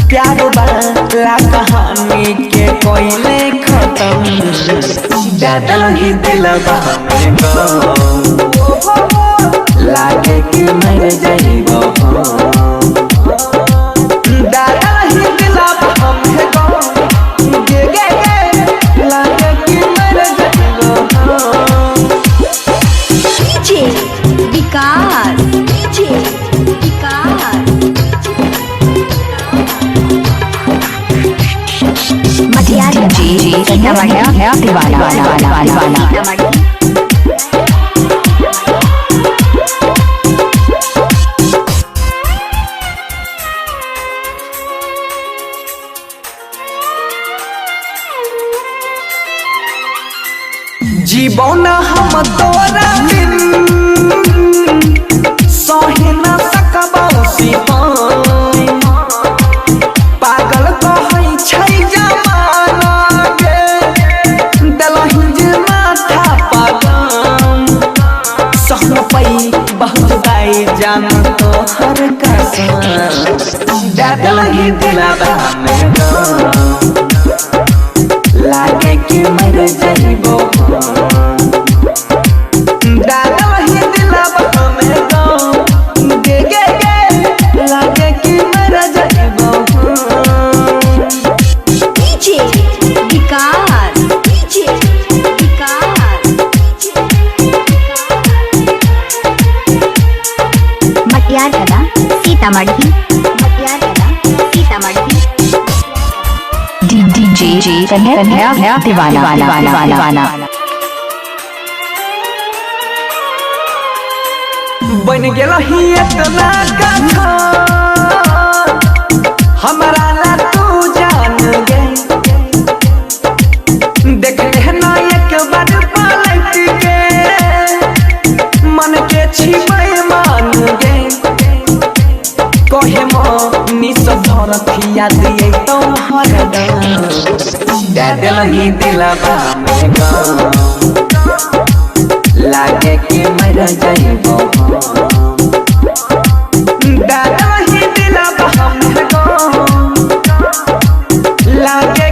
प्यार वाला कहानी के कोयले खत्म दादल ही दिलवा में लागे कि मर जाइबो दादल ही दिलवा में गे गे गे लागे कि मर जाइबो डीजे विकास मटियार जी है दीवाना जीवन हम तोरा बिन सहे न सकबो सिपाही पागल कहै छै जमाना के दलहि जे माथा पागल सहन पई बहुत गाई जान तो हर कसम दलहि दिलवा में लागे कि मर जाइबो दादल ही दिलवा में गे गे गे लागे कि मर जाइबो डीजे विकास मटियार कला सीतामढ़ी डीजे कन्हैया दीवाना बन गेल ही इतना कथा हमारा ला तू जान गे देख ले ना एक बार पलट के मन के छिपे मान गे कहे मनी सब धरथिया दिए तो हरदम दादल ही दिलवा में लागे कि मर जाइबो दादल ही दिलवा में लागे